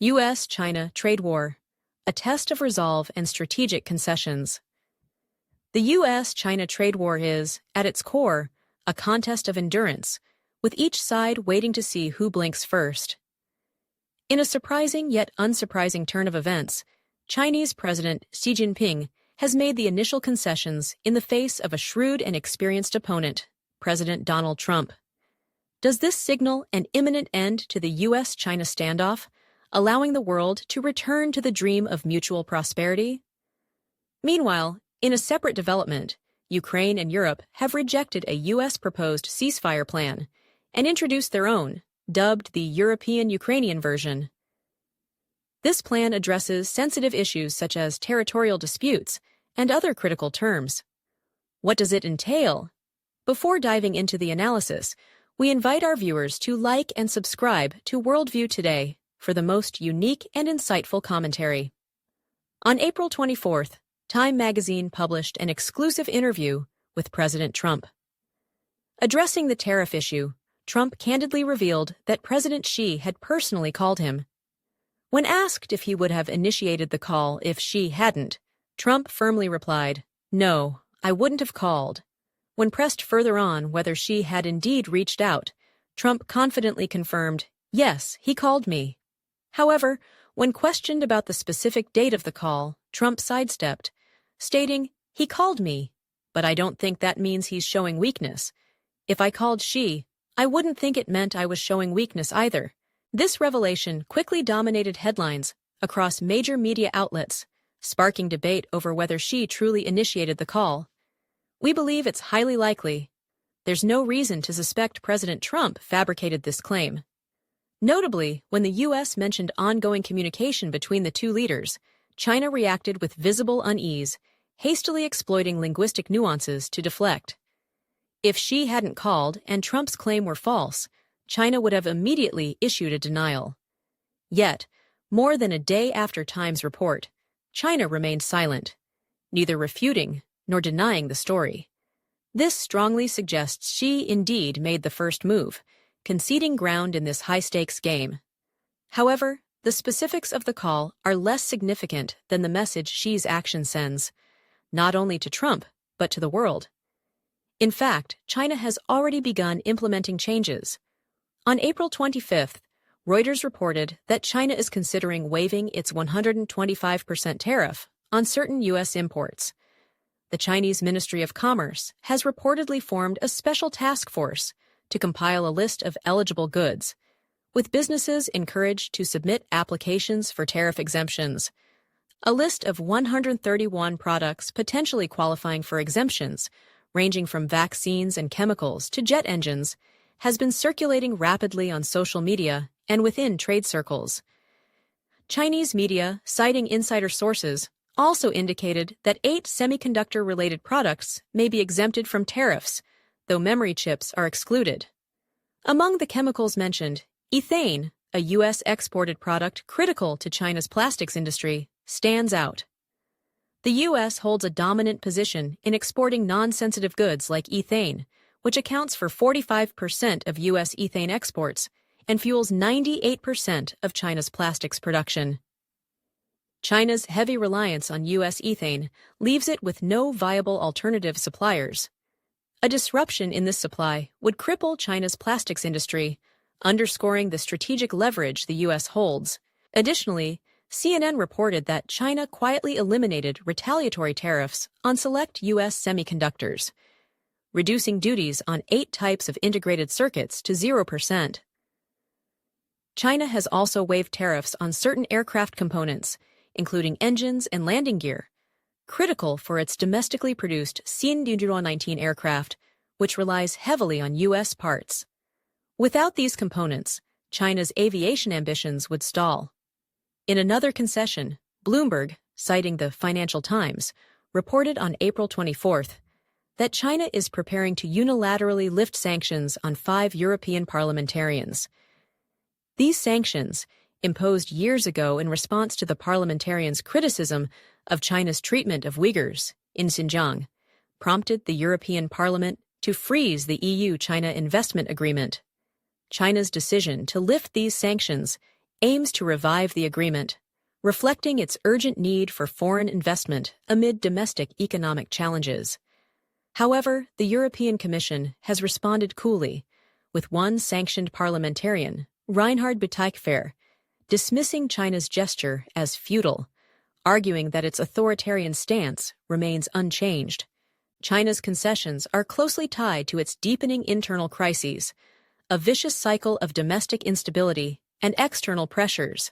U.S. China trade war, a test of resolve and strategic concessions. The U.S. China trade war is, at its core, a contest of endurance, with each side waiting to see who blinks first. In a surprising yet unsurprising turn of events, Chinese President Xi Jinping has made the initial concessions in the face of a shrewd and experienced opponent, President Donald Trump. Does this signal an imminent end to the U.S. China standoff, allowing the world to return to the dream of mutual prosperity? Meanwhile, in a separate development, Ukraine and Europe have rejected a U.S. proposed ceasefire plan and introduced their own, dubbed the European-Ukrainian version. This plan addresses sensitive issues such as territorial disputes and other critical terms. What does it entail? Before diving into the analysis, we invite our viewers to like and subscribe to WorldView today for the most unique and insightful commentary. On April 24th, Time magazine published an exclusive interview with President Trump. Addressing the tariff issue, Trump candidly revealed that President Xi had personally called him. When asked if he would have initiated the call if Xi hadn't, Trump firmly replied, "No, I wouldn't have called." When pressed further on whether Xi had indeed reached out, Trump confidently confirmed, "Yes, he called me." However, when questioned about the specific date of the call, Trump sidestepped, stating, "He called me, but I don't think that means he's showing weakness. If I called Xi, I wouldn't think it meant I was showing weakness either." This revelation quickly dominated headlines across major media outlets, sparking debate over whether Xi truly initiated the call. We believe it's highly likely. There's no reason to suspect President Trump fabricated this claim. Notably, when the U.S. mentioned ongoing communication between the two leaders, China reacted with visible unease, hastily exploiting linguistic nuances to deflect. If Xi hadn't called and Trump's claim were false, China would have immediately issued a denial. Yet, more than a day after Time's report, China remained silent, neither refuting nor denying the story. This strongly suggests Xi indeed made the first move, conceding ground in this high-stakes game. However, the specifics of the call are less significant than the message Xi's action sends, not only to Trump, but to the world. In fact, China has already begun implementing changes. On April 25th, Reuters reported that China is considering waiving its 125% tariff on certain U.S. imports. The Chinese Ministry of Commerce has reportedly formed a special task force to compile a list of eligible goods, with businesses encouraged to submit applications for tariff exemptions. A list of 131 products potentially qualifying for exemptions, ranging from vaccines and chemicals to jet engines, has been circulating rapidly on social media and within trade circles. Chinese media, citing insider sources, also indicated that 8 semiconductor-related products may be exempted from tariffs, though memory chips are excluded. Among the chemicals mentioned, ethane, a U.S. exported product critical to China's plastics industry, stands out. The U.S. holds a dominant position in exporting non-sensitive goods like ethane, which accounts for 45% of U.S. ethane exports and fuels 98% of China's plastics production. China's heavy reliance on U.S. ethane leaves it with no viable alternative suppliers. A disruption in this supply would cripple China's plastics industry, underscoring the strategic leverage the U.S. holds. Additionally, CNN reported that China quietly eliminated retaliatory tariffs on select U.S. semiconductors, reducing duties on 8 types of integrated circuits to 0%. China has also waived tariffs on certain aircraft components, including engines and landing gear, critical for its domestically produced Sin-19 aircraft, which relies heavily on U.S. parts. Without these components, China's aviation ambitions would stall. In another concession, Bloomberg, citing the Financial Times, reported on April 24th that China is preparing to unilaterally lift sanctions on 5 European parliamentarians. These sanctions, imposed years ago in response to the parliamentarians' criticism of China's treatment of Uyghurs in Xinjiang, prompted the European Parliament to freeze the EU-China investment agreement. China's decision to lift these sanctions aims to revive the agreement, reflecting its urgent need for foreign investment amid domestic economic challenges. However, the European Commission has responded coolly, with one sanctioned parliamentarian, Reinhard Bütikofer, dismissing China's gesture as futile, arguing that its authoritarian stance remains unchanged. China's concessions are closely tied to its deepening internal crises, a vicious cycle of domestic instability and external pressures.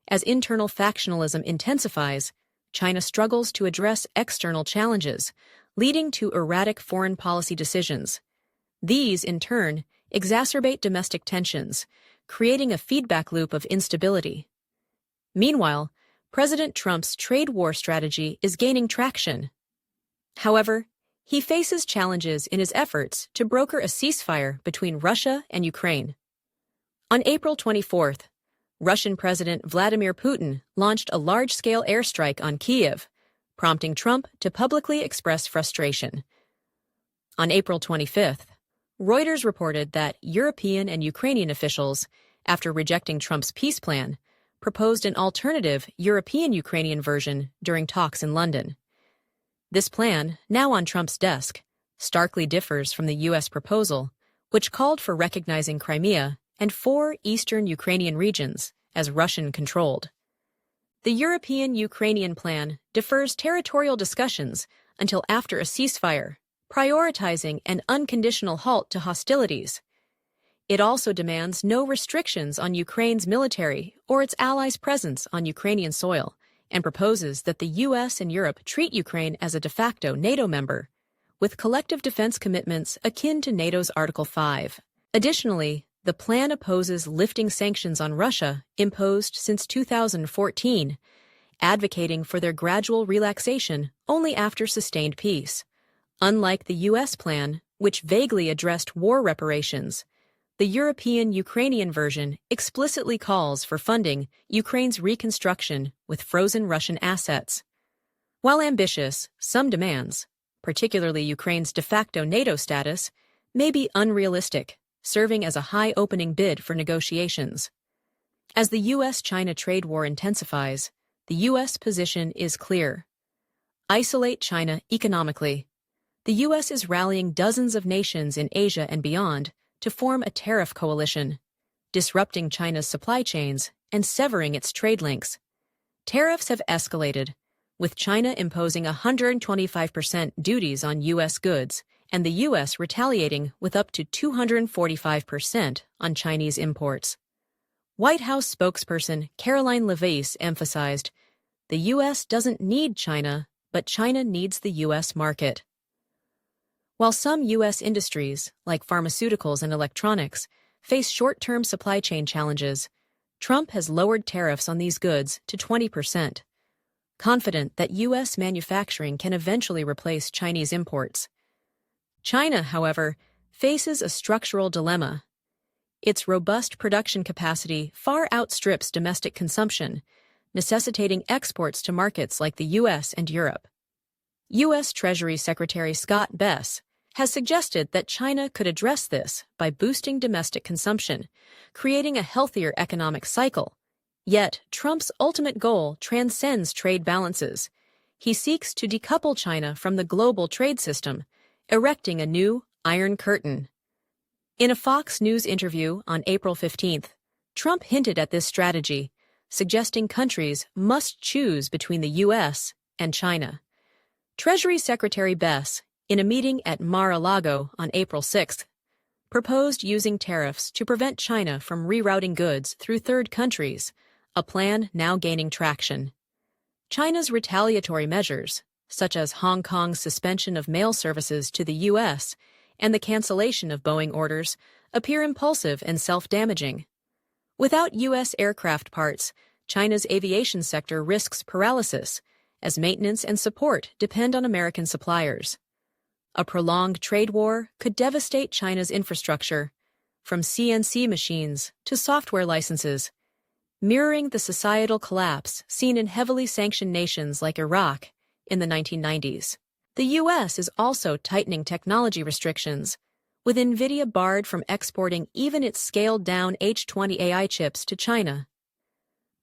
As internal factionalism intensifies, China struggles to address external challenges, leading to erratic foreign policy decisions. These, in turn, exacerbate domestic tensions, creating a feedback loop of instability. Meanwhile, President Trump's trade war strategy is gaining traction. However, he faces challenges in his efforts to broker a ceasefire between Russia and Ukraine. On April 24th, Russian President Vladimir Putin launched a large-scale airstrike on Kyiv, prompting Trump to publicly express frustration. On April 25th, Reuters reported that European and Ukrainian officials, after rejecting Trump's peace plan, proposed an alternative European-Ukrainian version during talks in London. This plan, now on Trump's desk, starkly differs from the U.S. proposal, which called for recognizing Crimea and 4 eastern Ukrainian regions as Russian-controlled. The European-Ukrainian plan defers territorial discussions until after a ceasefire, prioritizing an unconditional halt to hostilities. It also demands no restrictions on Ukraine's military or its allies' presence on Ukrainian soil, and proposes that the U.S. and Europe treat Ukraine as a de facto NATO member, with collective defense commitments akin to NATO's Article 5. Additionally, the plan opposes lifting sanctions on Russia imposed since 2014, advocating for their gradual relaxation only after sustained peace. Unlike the U.S. plan, which vaguely addressed war reparations, the European-Ukrainian version explicitly calls for funding Ukraine's reconstruction with frozen Russian assets. While ambitious, some demands, particularly Ukraine's de facto NATO status, may be unrealistic, serving as a high opening bid for negotiations. As the U.S. China trade war intensifies, the U.S. position is clear. Isolate China economically. The U.S. is rallying dozens of nations in Asia and beyond to form a tariff coalition, disrupting China's supply chains and severing its trade links. Tariffs have escalated, with China imposing 125% duties on U.S. goods and the U.S. retaliating with up to 245% on Chinese imports. White House spokesperson Caroline Leavitt emphasized, "The U.S. doesn't need China, but China needs the U.S. market." While some U.S. industries, like pharmaceuticals and electronics, face short-term supply chain challenges, Trump has lowered tariffs on these goods to 20%, confident that U.S. manufacturing can eventually replace Chinese imports. China, however, faces a structural dilemma. Its robust production capacity far outstrips domestic consumption, necessitating exports to markets like the U.S. and Europe. U.S. Treasury Secretary Scott Bess has suggested that China could address this by boosting domestic consumption, creating a healthier economic cycle. Yet, Trump's ultimate goal transcends trade balances. He seeks to decouple China from the global trade system, erecting a new Iron Curtain. In a Fox News interview on April 15th, Trump hinted at this strategy, suggesting countries must choose between the U.S. and China. Treasury Secretary Bess, in a meeting at Mar-a-Lago on April 6th, proposed using tariffs to prevent China from rerouting goods through third countries, a plan now gaining traction. China's retaliatory measures, such as Hong Kong's suspension of mail services to the U.S. and the cancellation of Boeing orders, appear impulsive and self-damaging. Without U.S. aircraft parts, China's aviation sector risks paralysis, as maintenance and support depend on American suppliers. A prolonged trade war could devastate China's infrastructure, from CNC machines to software licenses, mirroring the societal collapse seen in heavily sanctioned nations like Iraq in the 1990s. The U.S. is also tightening technology restrictions, with NVIDIA barred from exporting even its scaled-down H20 AI chips to China.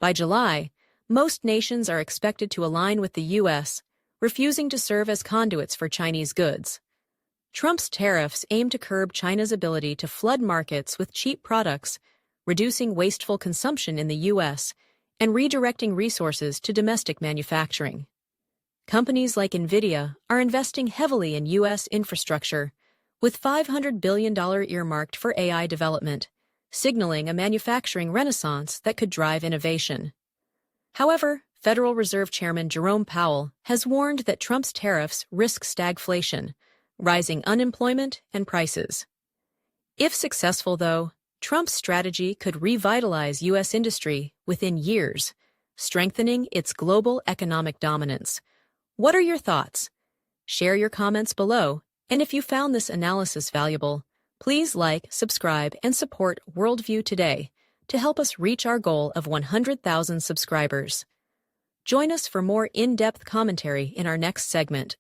By July, most nations are expected to align with the U.S., refusing to serve as conduits for Chinese goods. Trump's tariffs aim to curb China's ability to flood markets with cheap products, reducing wasteful consumption in the U.S., and redirecting resources to domestic manufacturing. Companies like NVIDIA are investing heavily in U.S. infrastructure, with $500 billion earmarked for AI development, signaling a manufacturing renaissance that could drive innovation. However, Federal Reserve Chairman Jerome Powell has warned that Trump's tariffs risk stagflation, rising unemployment and prices. If successful, though, Trump's strategy could revitalize U.S. industry within years, strengthening its global economic dominance. What are your thoughts? Share your comments below, and if you found this analysis valuable, please like, subscribe, and support WorldView today to help us reach our goal of 100,000 subscribers. Join us for more in-depth commentary in our next segment.